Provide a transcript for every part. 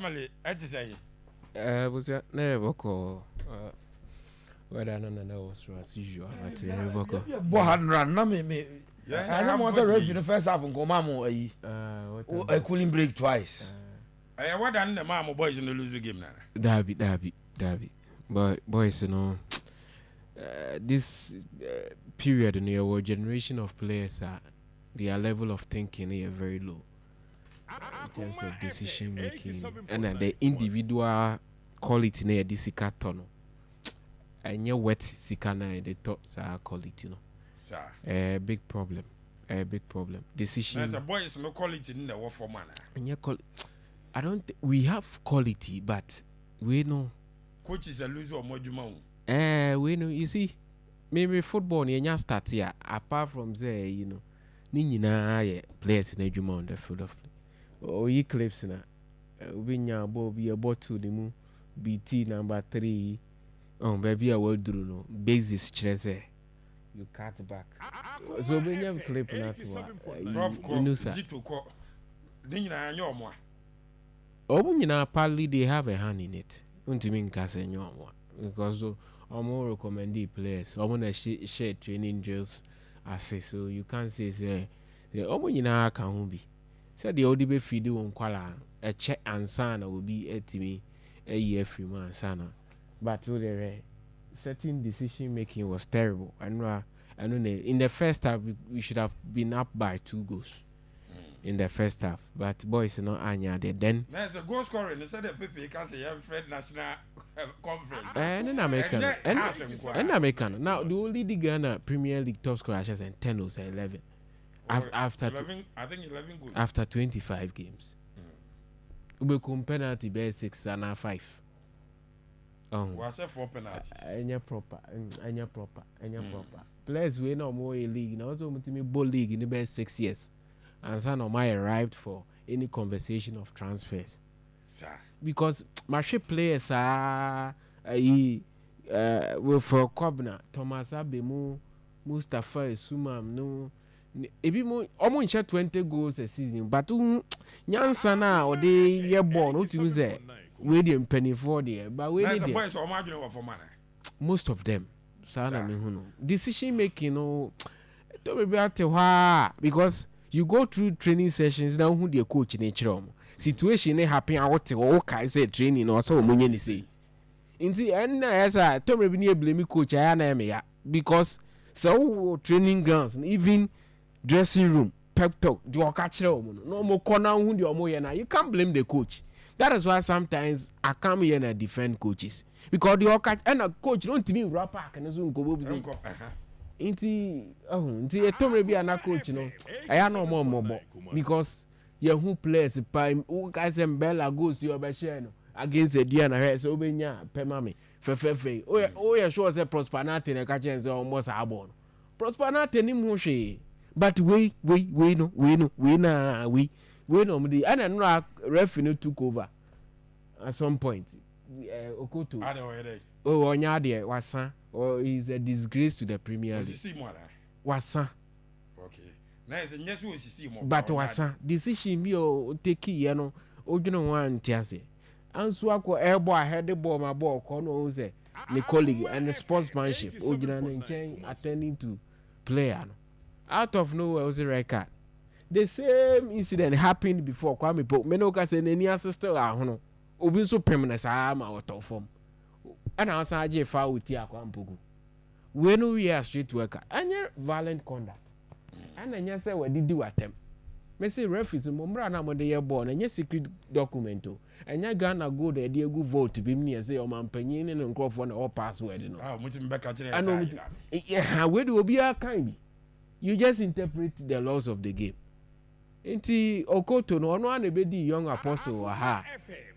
family, I just say. Was that never call? Whether none was as usual, but never call. Bohan run, no me. I don't want to review the first half and go mammo a cooling break twice. I what done the mamma boys in the lose game now. Derby. But boys, you know, this period in your generation of players, their level of thinking is very low in terms of decision making, and the individual quality near this carton. And your wet sikana, the thoughts are quality, no. A big problem. Decision. There's a boy is no quality in the war for man. And your I don't. We have quality, but we know. Coach is a loser or more juma. We know. You see, maybe football near start here. Apart from there, you know, Nina players in a juma on the field of play. Oh, he clips na. Winya Bobby about to the moon. BT number 3. Oh, baby, I will do no basis stress. You cut back. So when you have clip na you Zito ko. Then you know more. Oh, you know, partly they have a hand in it. Untimin kase nyomwa because I'm more recommended players. I want to share training drills. I say so you can't say you know can be. Said the ODB feed on kwala a check and sana will be at me a year free man sana. But the certain decision making was terrible. I know in the first half we should have been up by 2 goals. In the first half, but boys not Anya there then. There's a goal scorer and said the people can say Fred National Conference. And in American and American. Now the only the Ghana Premier League top scorer has 10 or 11. After 11, I think 11 goals. After 25 games. We come penalty by 6 and 5. Was 4 penalties. Anya proper. Players we no more a league. Now also me ball league in the best 6 years. And son of mine arrived for any conversation of transfers. Sir. Because my players are for Kobna, Thomas Abemu, Mustafa Sumam, no. Ebi mo almost 20 goals a season, but Nyansana or they year born, what you say? Waiting penny for the but we did most of them. Sana Mihuno. Decision making, no, don't be able to because. You go through training sessions now who the coach in a situation happen out to all kinds of training or so money say. In the end as I told me blame coach I am because so training grounds even dressing room pep talk do catch no more corner who the omo you can't blame the coach. That is why sometimes I come here and defend coaches because the catch and a coach don't mean wrap back and zoom go Inti etomre bi ana coach no I no more because you who players by who guys Bella goes you be share no against the Diana so obenya pemame fe oh yeah sure say Prosperity na ka chance almost abon Prosperity ni mu hwe but we no me and no referee took over at some point Okoto oh onya de wasa or is a disgrace to the Premier League. Wasa. Okay. Nice. And yes, we see more. But wasa decision be o take you know. Ojuno one tiase. Ansu ako airboy head the ball my ball kono say the colleague and the sportsmanship. Ojuno nchen attending to player. Out of nowhere was a red card. The same incident happened before Kwame Pope. Menoka say any ancestor ahono. Obi so permanent am out of form. And I was a foul with Yakwampugu. When we are street worker, and your violent conduct. And then you say, what did you attempt? Messi referees, Mombrana, when they are born, and your secret document, and you're gonna go there, dear good vote to be me and say, oh, man, Penny and Crawford or password. I know, yeah, where do be a kind? You just interpret the laws of the game. Inti Okoto no one be the young apostle aha.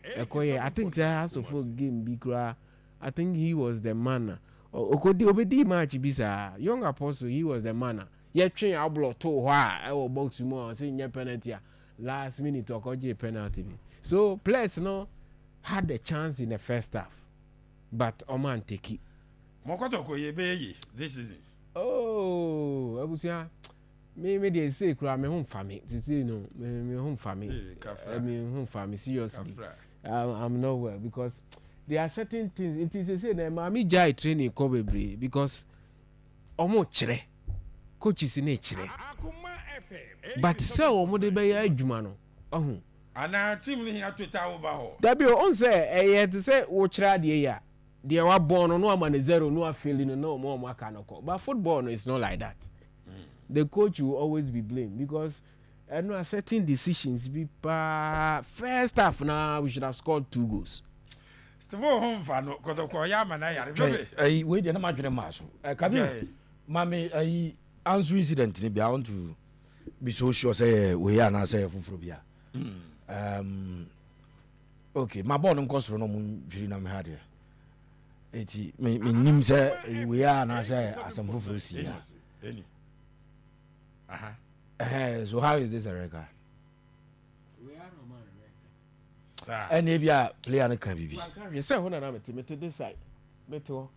I think that has a full game bigra. I think he was the man. Okodi obedi match bisa young apostle he was the man. Ye train ablo to wha I will box you more say nya penalty last minute okoje penalty. So players no had the chance in the first half. But Oman take it. Kotoko ye be this season. Oh, abusia me dey say kura me home family. Sisi no me home family. Me home family seriously. I'm not well because there are certain things. It is say that mommy jai training come because omo chere coaches in chere. But so omo de be ya adwuma no. Ohun. Ana team ni here Twitter over ho. That be on say to say wo chere de ya. They were born no am na zero no feeling no more maka no. But football no is not like that. The coach will always be blamed because certain decisions be first half now we should have scored 2 goals. Stivo home fa no Kotoko ya ma na yare. We dey na ma dwene ma so. Kabi mami Ansu incident ni bia want to be so sure say we are na say fufuro bia. Okay, my ball nko soro no mu dwiri na me ha de. Eti me nim say we are na say asem fufuro si ya. So how is this a record? We are no man record. Sir. Any bia player na kan bibi. You say when na me this side. Meto.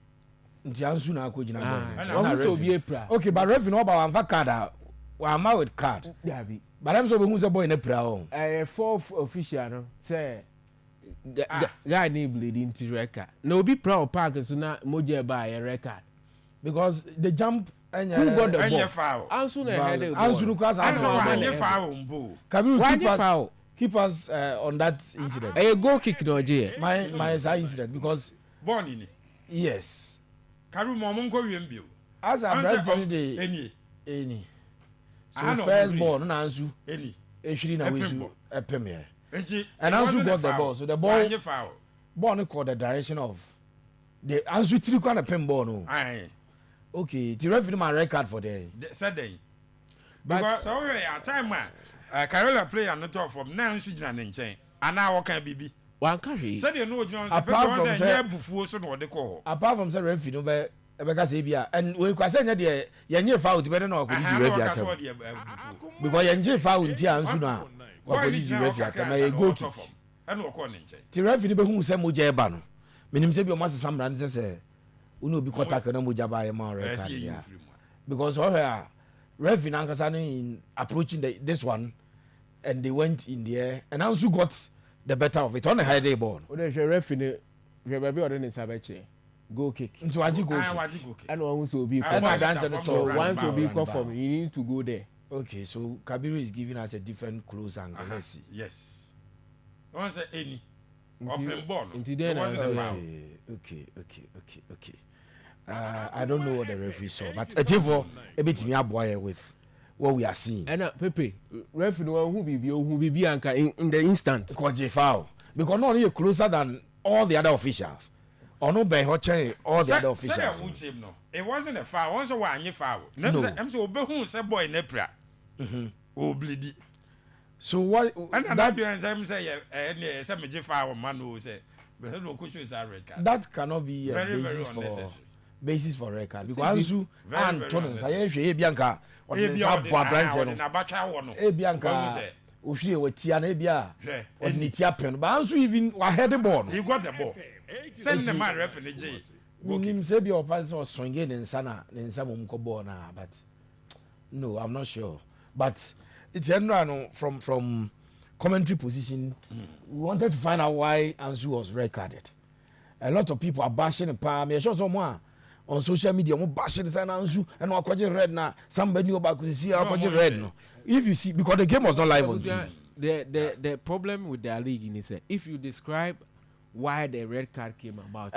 Nti Ansu na ko gina ball. So be a okay, but referee no ba wan fa card wa ma with card. Dabi. But I'm so be hu say boy na pra on. Fourth official no say guy need bleeding to record. No be proud park so na moje ba a record. Because the jump who got the ball? Foul. Ansu na head the ball. Ansu no class Ansu foul mbo. Kabiru keep us on that incident. A goal kick no je. My incident because ball ni. Yes. Kabiru mo nko wiem bio. As I'm telling the any. So first ball na Ansu. Any. Eshiri na we a premier. And Ansu got the ball. So the ball foul. Ball no call the direction of the Ansu three corner pen ball no. Aye. Okay, the referee my record for the said they. Because already at time Carola player not off from now Sujina Nenchen. And now what can be? One carry. Said you know Jones apart from say before so what they call. Apart from say referee no be say bia and we kwa say nya yenye foul to better no ko di referee atam. Because yenye foul nti Ansu na ko di referee atam e go kick. And wo call Nenchen. The referee be hu say mo je ba no. Minim say bi o ma sesa mra ne say uno bi kota na mo jaba e ma record ya. Because referee nankasa in approaching this one and they went in there and Ansu got the better of it on a high day ball. O de referee we be order ni sabeche goal kick. Into aji goal kick. And one so be so once you be confirm you need to go there. Okay, so Kabiru is giving us a different close angle. Let's see. Yes. One say any open ball. Okay. I don't know what the referee saw, but therefore a bit me aboy with what we are seeing. And Pepe, referee who be anka in the instant. Because foul. Because not only closer than all the other officials. Or no by all the other officials. No. It wasn't a foul. Once a one foul. No. I'm so who said boy nepra. Oh bleedy. So what and that be say some foul man who say but no question is a record. That cannot be a very basis for record because Ansu and Tonin say hwe bianka o de sa bo abranche no na bacha wo no bianka o hwe we tia na bia o ni tia pen but Ansu even wa head the ball he got the ball send the man referee J him say be o pass o swinge ne nsa mum ko ball na but no I'm not sure but it's general from commentary position we wanted to find out why Ansu was recorded. A lot of people are bashing the palm. Me sure someone on social media mo bashing the Ansu and akwaje red na somebody go back to see akwaje red no. If you see because the game was not live on TV. The problem with the league is that if you describe why the red card came about,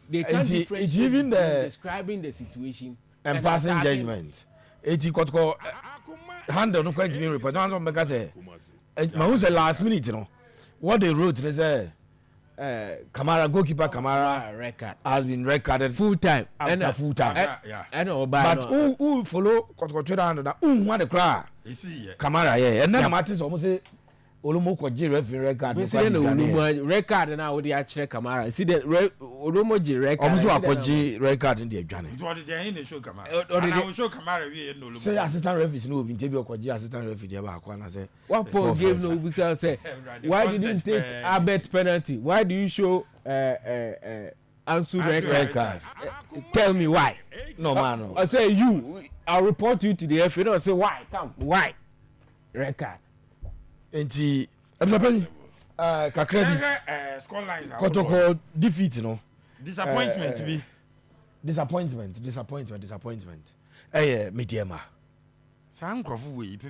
they can't differentiate even describing the situation and passing judgment. Eti Kotoko handle no quite mean report. No one say ma who say last minute you know what they wrote they say Kamara goalkeeper Kamara record has been recorded full time after full time. But who follow Kotoko trader handle that who want the cry you see Kamara and then Martins almost say Olomo ko je referee record no say no Olomo record na we dey actually Kamara see the Olomo je record almost akwaje record in the adwane so dey in the show Kamara and I will show Kamara we no Olomo say assistant referee no obi ntebi akwaje assistant referee dey ba akwa na say one point game no obi say why didn't take Abet penalty why do you show Ansu record tell me why no man I say I'll report you to the FA no say why come why record enti Ebsapeni kakra score lines Kotoko defeat no. Disappointment be. Disappointment. Mediema.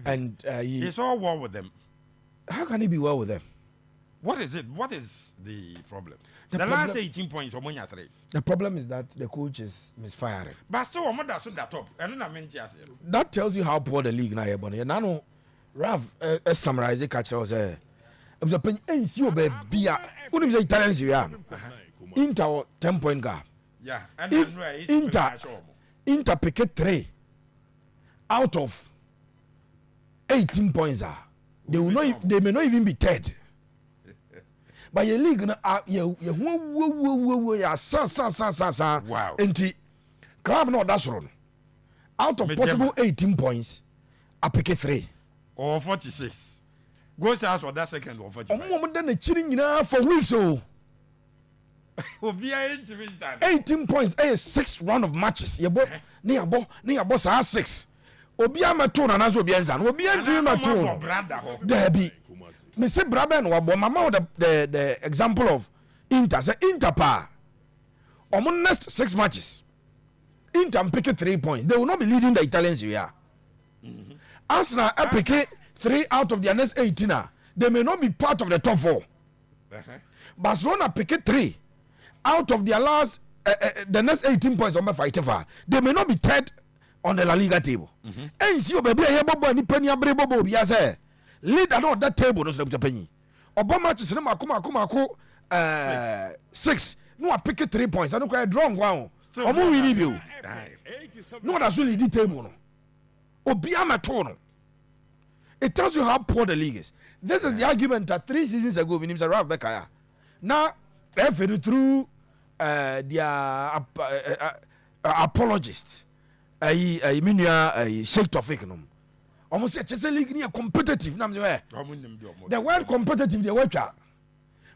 And he's all war with them. How can he be well with them? What is it? What is the problem? The last 18 points, Omonia 3. The problem is that the coach is misfiring. But still, Omoda so that top. I don't know. That tells you how poor the league now is. Now, Rav, summarize it. Catch us. The penny ain't you be beer. Couldn't say Italians here. Inter 10-point gap. Yeah, and if Inter pick 3 out of 18 points, they will not. They may not even be third. But your league, wow. And club not that's wrong. Out of possible 18 points, I pick 3 or 46. Go to us for that second or 45. I'm done cheating for weeks. Oh, 18 points. 6 round of matches. Your boy, near boss are 6. Obia matona na so bia nza. Obia ntimi matona. There be. Me say Braben wabo mama the example of Inter. Say Inter pa. On next 6 matches. Inter pick 3 points. They will not be leading the Italian Serie A. Arsenal pick 3 out of their next 18. They may not be part of the top 4. Barcelona pick 3 out of their last the next 18 points on my fighter for. They may not be third on the La Liga table. And see baby here bobo ni penny abre bobo bia say lead on that table no so penny. Obama matches na makoma 6. No pick 3 points. I don't cry draw one. Omo win you. No that's really the table no. Obia mato. It tells you how poor the league is. This is the argument that 3 seasons ago when Mr. Ralph Becker. Now through their apologists. I mean, shake of fake. Almost say Chelsea league near competitive. The word competitive, the word,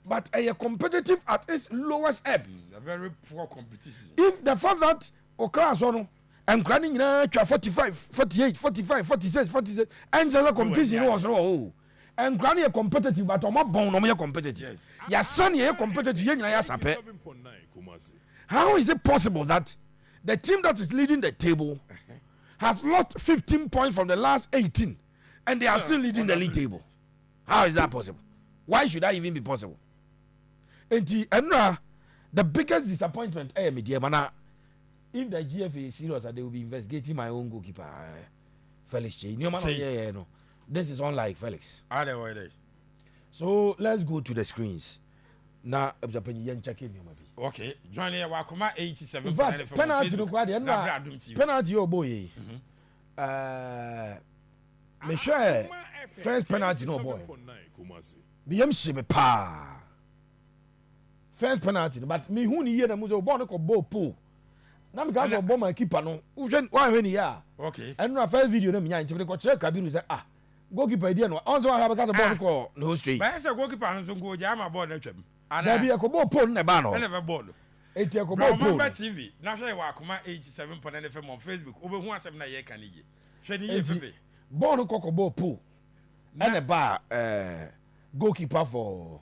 but a competitive at its lowest ebb. A very poor competition. If the fact that Okasono and granting 45, 48, 45, 46, 47, and the competition was low. And granny a competitive, but on my bone, no competitive. Your son, you're competitive. How is it possible that the team that is leading the table has lost 15 points from the last 18 and they are still leading the league table? How is that possible? Why should that even be possible? And the biggest disappointment, if the GFA is serious, they will be investigating my own goalkeeper, Felix Che. No. This is unlike Felix. So let's go to the screens. Now, checking. Okay, join here. Wakuma 87. In fact, penalty no kwade na penalty oh boy. Me sure first penalty no boy. Me yam she me pa. First penalty, but me hu ni ye na mu so ball no ko ball pool. Na me ka so ball my keeper no. Uhwe wan hwe ni ya. Okay. And na first video no me yan nti ko check Kabiru say goalkeeper dey no. On so ha be ka so ball ko no straight. But say goalkeeper no so go ja ma ball na twam. There be a kobo pole ne ba no. I never ball. Eti a kobo pole. Remember TV. Na hwe Wakuma 87.9 FM on Facebook. Obe hu asem na ye kan ye. Hwe ni ye pepe. Ball no kobo pole. And a bar goalkeeper for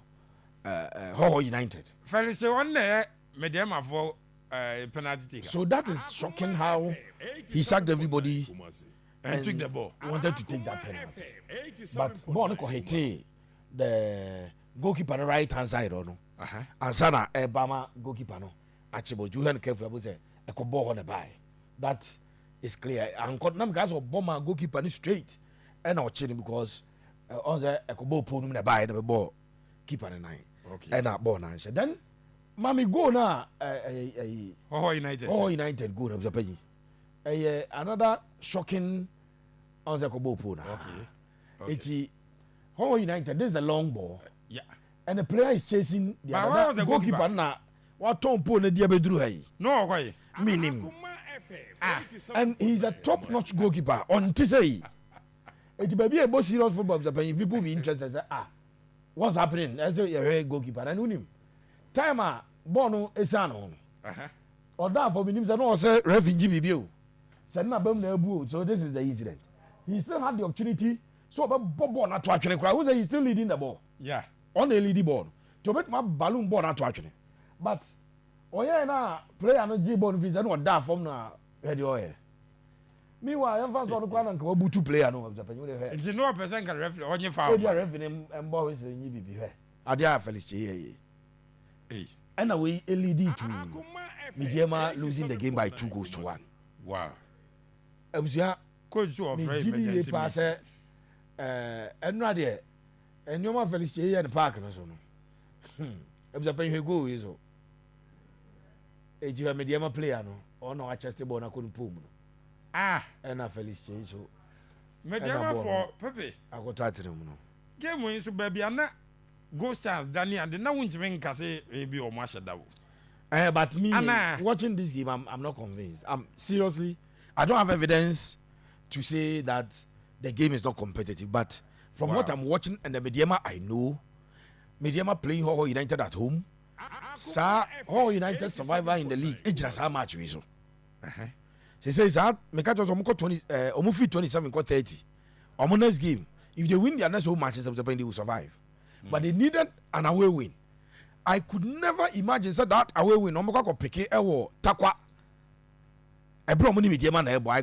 Hoho United. Felix one there medium for penalty taker. So that is shocking how he sacked everybody and took the ball. He wanted to take that penalty. But ball no ko hit the goalkeeper on the right hand side or no. Ansana Bama goalkeeper no. Achibo Julian careful say a ball on the by. That is clear. And nam guys of bomber goalkeeper ni straight and our chilling because on the ball pull the by the ball keeper the nine. Okay. And that ball now. Then Mami go now United go na penny. Another shocking on the ball pull now. Okay. It's United, this is a long ball. Yeah. And the player is chasing the goalkeeper now. What Tom Poe na dia bedru hai? No, why? Meaning. And he's a top-notch goalkeeper. On say, it may be a more serious football. People be interested. Say, what's happening? As a goalkeeper, and him. Timer, Bono is on. Or that for me, no say refugee bibiu. Said na bam na bu. So this is the incident. He still had the opportunity. So Bobo not to actually cry. Who say he's still leading the ball? Yeah. On a led ball. To make my balloon ball at watching. But oh yeah, na player no G ball fees and what that from na head your hair. Meanwhile, I'm fast on the corner and go to player no of Japan. It's no person can referee on your foul. You are referee and boys in you be here. Adia Felice. Hey. And away LED to Mediama losing the game by 2-1. Wow. I was here. Coach you afraid emergency pass and not there. And your man Felice in the park and so no. I was a penny go is all. You have Mediama player no. Or no, I just born I couldn't pull. Ah. And I Felice so. Mediama for Pepe. I got tired to them. Game wins baby and Ghost Stars Danny and the now win to say maybe or Masha Davo. But me watching this game, I'm not convinced. I'm seriously, I don't have evidence to say that the game is not competitive. But from what I'm watching and the Mediama I know, Mediama playing Ho United at home, Sir Ho United survivor in the league. It's just how much we so. They say that Mekato Omuko 20, Omufi 27 30. On next game, if they win their next home matches, they will survive. But they needed an away win. I could never imagine that away win. Omoko peke ewo takwa. I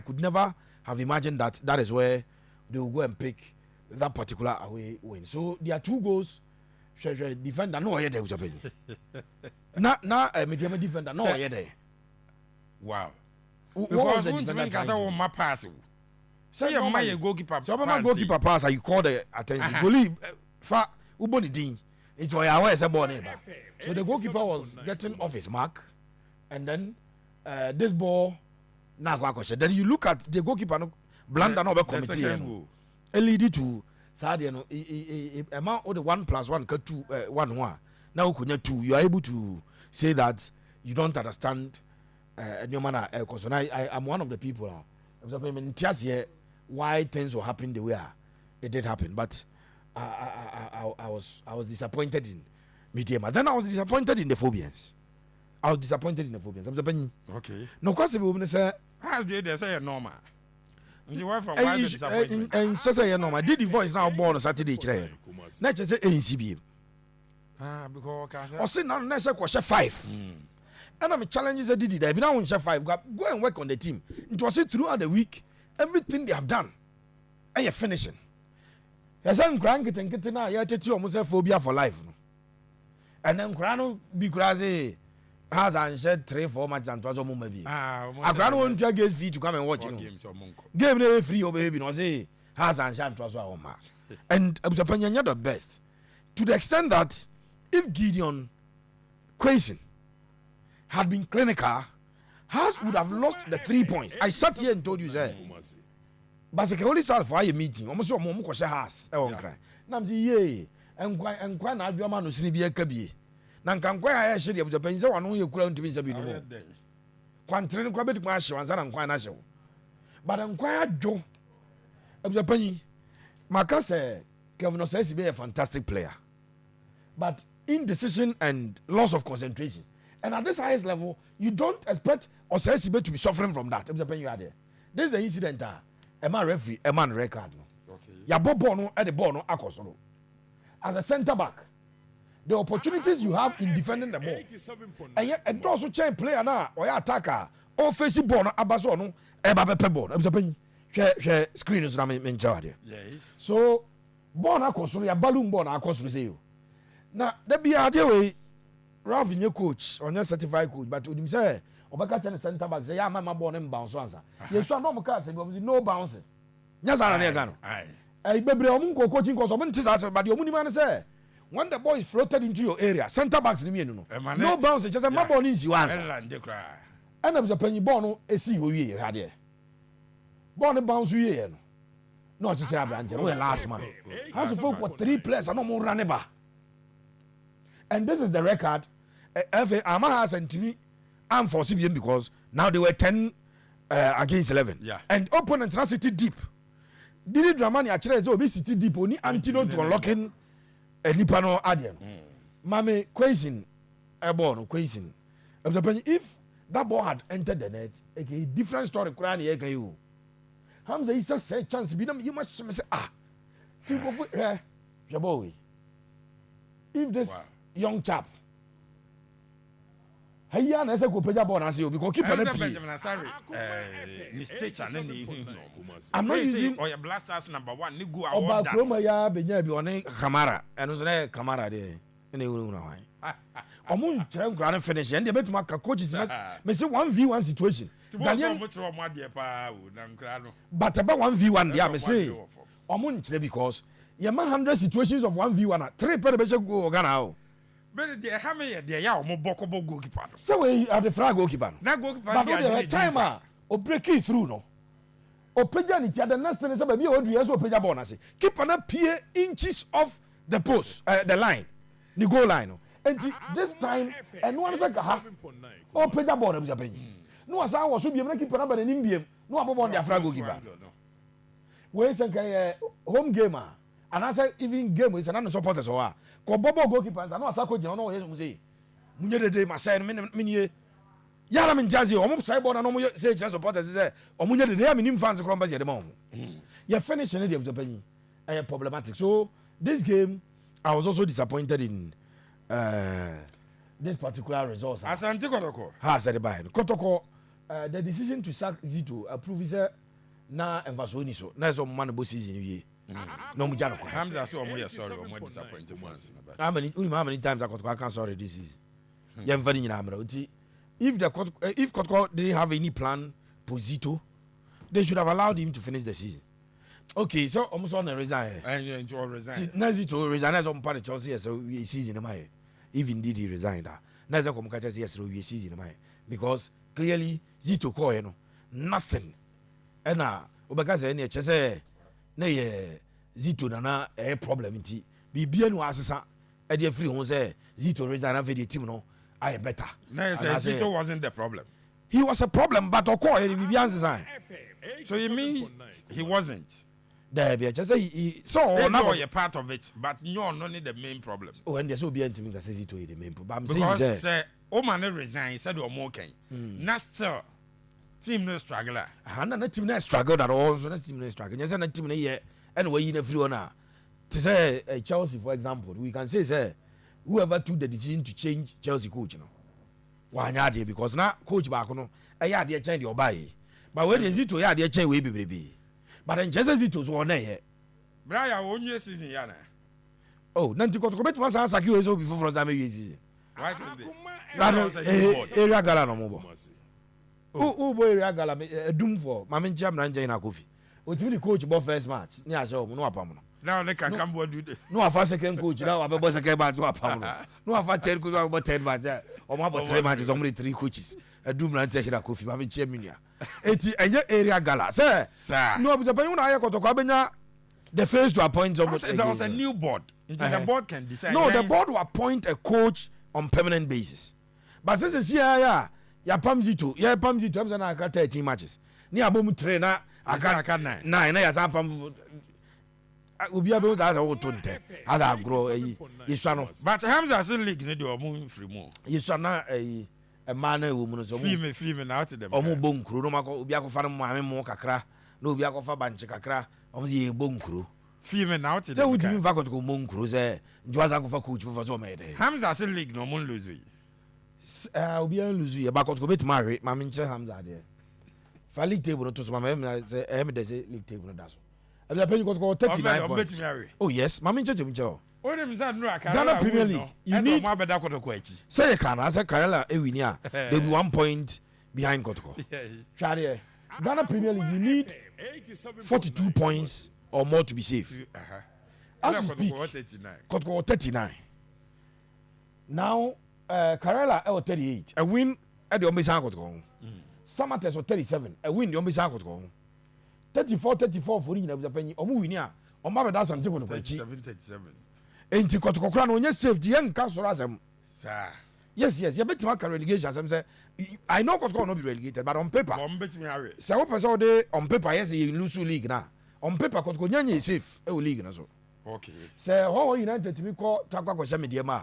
could never have imagined that is where they will go and pick that particular away win. So there are 2 goals. Defender no here there. Na medium defender no here there. Wow. Because who think I saw my pass? Say my goalkeeper. So my goalkeeper pass. You call the attention. Goalie fa. It's why I was a born. So the goalkeeper was getting off his mark, and then this ball now then you look at the goalkeeper no blunder no be committee LED to Sadia no amount of the 1+1 cut 2 1 now kunya 2 you are able to say that you don't understand your manner because I'm one of the people why things will happen the way it did happen, but I was disappointed in Mediama. Then I was disappointed in the Phobians. Okay. No, because we say, how's they say normal? You were from why the disappointment? And so say normal. Did the voice now born on Saturday? Not just say NCB. Because or say now next question 5. And I'm challenging the Didi. They be now on 5. Go and work on the team. It was throughout the week. Everything they have done, and you're finishing. Yes, I'm crying getting now. You're taking almost a phobia for life. And then Grano be crazy. Has and shed 3-4 matches and twas maybe. A Grano won't get fee to come and watch game never free or baby. No say has and shed twas our match. And Abusapanya the best. To the extent that if Gideon Quaison had been clinical, Haas would have lost the 3 points. I sat here and told you, sir. But I can only start for a meeting. Almost your mom was a Haas. I won't cry. Now, yea, and quite not your man who be a cabby. Nankan quite I should have the Benzo and only grown to be a bit more. Quantrin quabit marshal and quite national. But I'm quite Joe of the penny. Marcus said, Kevin says to be a fantastic player. But indecision and loss of concentration. And at this highest level, you don't expect Osesibe to be suffering from that. This is the incident. A man referee, a man record. Okay. Ya bono at the bono akosoro. As a centre back, the opportunities you have in defending the ball, and yet a also chain player now or attacker or facing bono abasono eba pebon. I'm saying, share screen is not in charge. Yes. So bono akosoro ya balloon bono akosoro say you. Now there be a way. Ralph in your coach or your certified coach, but him say, Obaka Chan center back say, yeah, my born and bounce answer. Yes, so no more say, no bouncing. Yes, I know. I baby, coaching because I'm not but your money man say, when the ball is floated into your area, center backs in me, no bouncing, just a my born is you answer. And I was a penny born, a see who you had here. Born and bounce you, not to tell Angel, last man. How's the folk for 3 players and no more run about? And this is the record. Amaha has and me, I'm for CBM because now they were 10 against 11. Yeah. And opponent city deep. Did it Dramani actually so be city deep only antidote to unlocking a Nipano Adian. Mame Quaison, a born Quaison. If that ball had entered the net, a different story. Crying you. Hamza is a chance. You must say, people for Jaboy. if this young chap hey ya na say go peja ball na say because keeper na play I'm not using or your blasters number 1 ni go award that oba ya benya bi one Kamara eno so na Kamara de na ewu na wan omun try grand finish and they betuma ka coaches me say 1v1 situation Daniel motro mo ade pa o na nkra no but about 1v1 there me say omun try because you man 100 situations of 1v1 3 per be go Ghana o but the ha me de ya o mo bokobo goalkeeper no so we are the flag goalkeeper na goalkeeper but the timer o break it through no o peja ni tia the next thing say baby o do yes o peja ball na say keeper na pie inches off the post the line the goal line no and this time and one say ha o peja ball na buja no was I was so be na keeper na ba na nim biem no abobo on the flag goalkeeper we say home gamer and I say even game is an supporters or ko bobo goalkeeper and no asako jina no yes mu say munye de ma say me nie yara men jazi o mo say ball na no mo say just supporters say o munye de ya minim fans kro mbase de mo you finish in the Japan problematic. So this game I was also disappointed in this particular result. Asante Kotoko has said by Kotoko the decision to sack Zito approve is na emphasoni so na so man bo season ye no mu jano Hamza so omo sorry omo disappointed fans how many times Kotoko can sorry this is ye mfani nyina amra uti if Kotoko didn't have any plan for Zito they should have allowed him to finish the season. Okay, so almost on the resign and to resign na Zito resign as on part Chelsea so we season my if indeed he resigned na za komuka Chelsea so we season my because clearly Zito ko no nothing ena obeka say na chese na ye Zito na problem nti bibia no asesa e dey free ho say Zito resign and the team no I better na say Zito wasn't the problem. He was a problem but okọ e bibia ansesa so you mean he wasn't there be just say he so now you're part of it but you're not the main problem. Oh and there's so be anything that says Zito is the main problem. I'm because saying say o man resign said o mo kan na still team no struggler na team na struggle that all so na team na struggle yes na team na here anyway you na free one to say Chelsea for example we can say whoever took the decision to change Chelsea coach no wanya dey because na coach back no ya dey change the obai but when Zito ya dey change we be but then just Zito so na here Brian onye season ya na oh na ntiko to bet ma san saki we so before from that season why can they area gala no mo bo o boy area gala doom for ma me ncham na nje na Kofi o timi the coach bo first match ni a show no apam no now they can come do no afa second coach now abebo second match no apam no afa third coach abebo third match o ma bo three matches only 3 coaches doom na nje na Kofi ma me ncham minia eti enye area gala sir no obi Japan na aye Kotoko abenya the first to appoint almost there was a new board until the board can decide. No, the board will appoint a coach on permanent basis. But since yeah, pam Zito, I'm gonna 13 matches. Ni abom trainer, aka 9 na ya pam obi able to as a 20 as I grow no. But Hamza still league ne dey omo free mo. Yesu na a man e wo mu no so. Fee na out them. Omo bon kuro no mako obi akofa no maame mo kakra, na obi akofa banche kakra, omo ye bon kuro. Fee na out them. Say would you vaco to mon kuro say Njoza akofa coach for so mede. Hamza still league no mo lose. Obi an lose ye back to bet marry, maame nche Hamza there. For league table no to so maame say dey say league table no da so. Abi apenyi Kotoko 39 points. Oh yes, maame nche nche. O dem say no aka. Ghana Premier League. You need mo abeda Kotoko achi. Say Kana say Karela e win here. They be 1 point behind Kotoko. Yes. Ghana Premier League you need 42 points or more to be safe. As we speak, Kotoko 39. Now, Karela 38. A win at the Ombisa Kotoko. Samates 37. A win the Ombisa Kotoko. 34 for in the penny. Omu win here. Omaba das and Tiko 37. And Kotoko Crown on your safety and castle as them. Sir. Yes. You bet to relegation. As say, I know Kotoko not be relegated, but on paper. So, on paper, yes, you lose league now. On paper Kotoko nyanye is safe e league na so okay say how United to be call takwa kwa media ma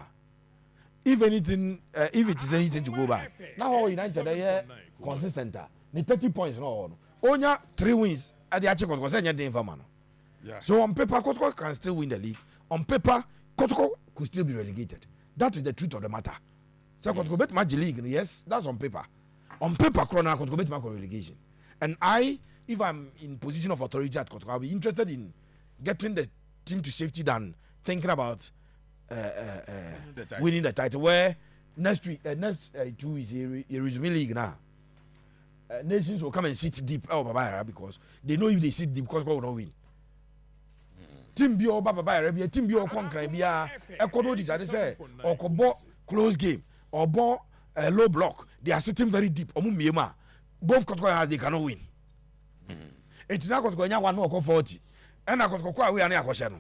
if anything if it is anything to go by now how United they consistent ni 30 points no onya 3 wins at the Kotoko say nya dey informa no yeah so on paper Kotoko can still win the league on paper Kotoko could still be relegated. That is the truth of the matter. So Kotoko bet match league, yes, that's on paper. On paper, Corona Kotoko bet match relegation. And if I'm in position of authority at Kotoko, I'll be interested in getting the team to safety than thinking about winning the title. Where next 2 is a resume league now. Nations will come and sit deep because they know if they sit deep, Kotoko will not win. Team bi o baba Arabia, team bi o conquer bia ekodo decide say or close game or ball low block. They are sitting very deep. Both Kotoko has they cannot win. It's not Kotoko nya 1 or 40. And I Kotoko away and akoshe no.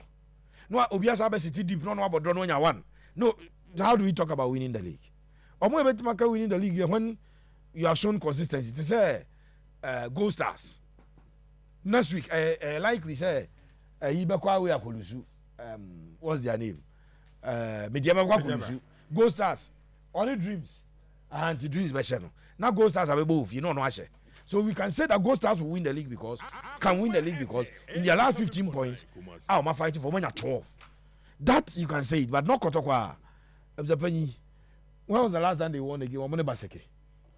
No obiasa be sit deep no about draw no nya 1. No, how do we talk about winning the league? Omo ebet maka winning the league when you have shown consistency. To say Gold Stars. Next week like we say what's their name? Gold Stars. Only dreams. Anti dreams version. Now Gold Stars have both. You know no ashe. So we can say that Gold Stars will win the league because in their last 15 points, I'm fighting for 12. That you can say it, but not Kotoko. When was the last time they won the game?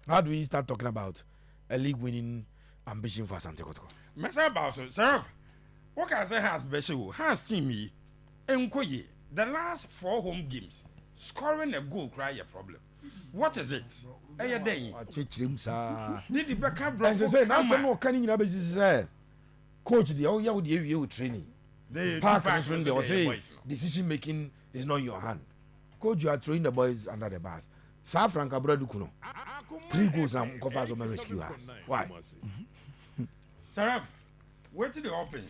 How do we start talking about a league winning ambition for Asante Kotoko? Mr. Bowser, sir. What can I say has special? Has seen me. Nkoye, the last 4 home games, scoring a goal cry a problem. What is it? Hey, day. Did the backup brother? And say, now some more canning in say, coach, the old you training. The park and they will say, decision making is not in your hand. Coach, you are throwing the boys under the bus. South Franca brother Kuno. 3 goals and covers of my rescue us. Why? Sarah, where to the open?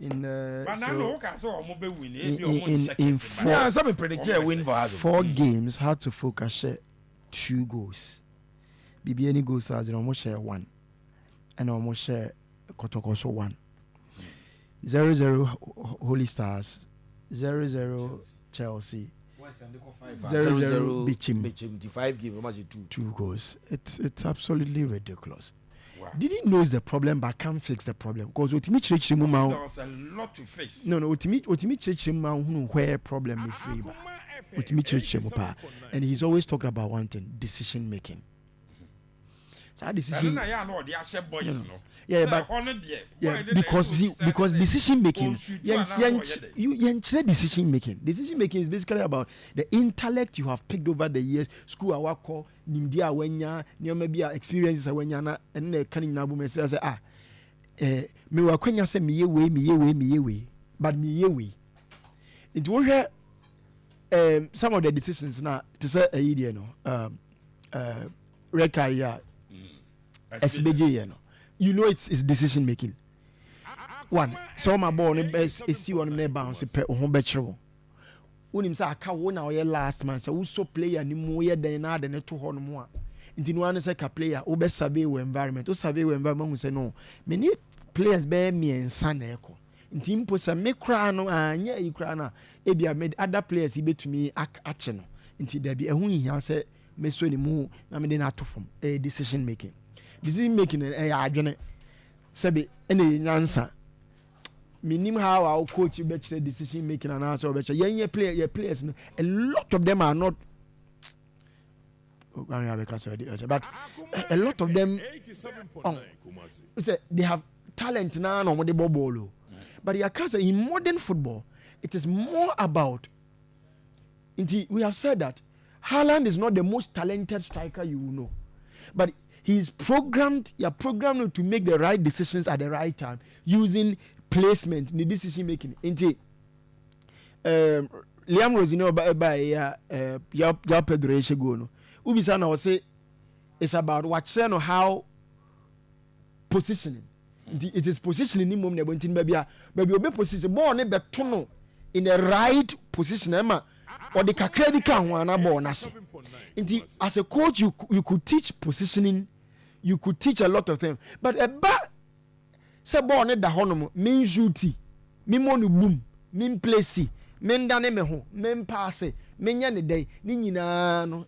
In 4 games, had to focus share 2 goals. BBN goals as almost share 1, and almost share Kotoko so 1. 0-0 Holy Stars, 0-0 Chelsea, 0-0 Bichim. 5 games, 2 goals. It's absolutely ridiculous. Wow. Didn't know the problem, but can't fix the problem because there was a lot to fix. No, where problem is free, but and he's always talking about one thing: decision making. So decision, because decision making, decision making is basically about the intellect you have picked over the years. School award call nimdia wenya, maybe experiences wenya and the canning nabu me say me wa kwenya say me ye but me ye. It will hear some of the decisions now to say a year red car SBJ, you know it's decision making. One, so my boy is see one me bounce pe o betro. Unim say aka wo na o last man say wo so player ni mo ye den na de ne to ho no mo a. Nti no an say ka player wo be survey we environment. O survey we environment say no. Me ni players be me ensa na eko. Nti mpo say me kra no anya yi kra na e bia me other players e betumi ache no. Nti da bi ehun hia say me so ni mu na me de na to form decision making. Decision making adwene sabi ene nyansa minim how our coach be chere decision making and answer be chere your players no, a lot of them are not but a lot of them they have talent now no the ball but you can say in modern football it is more about we have said that Haaland is not the most talented striker you will know, but you're programmed to make the right decisions at the right time using placement in the decision making. Liam Rosino by your Pedro Eshegono. Ubisana will say it's about watching how positioning. It is positioning in moment maybe obe position more ne betono in the right position or the kakre can wana ball na. As a coach you could teach positioning, you could teach a lot of things, but say ball ne da hono min shooti min monu boom min place min dane me ho min pass min nya ne dai ni nyina no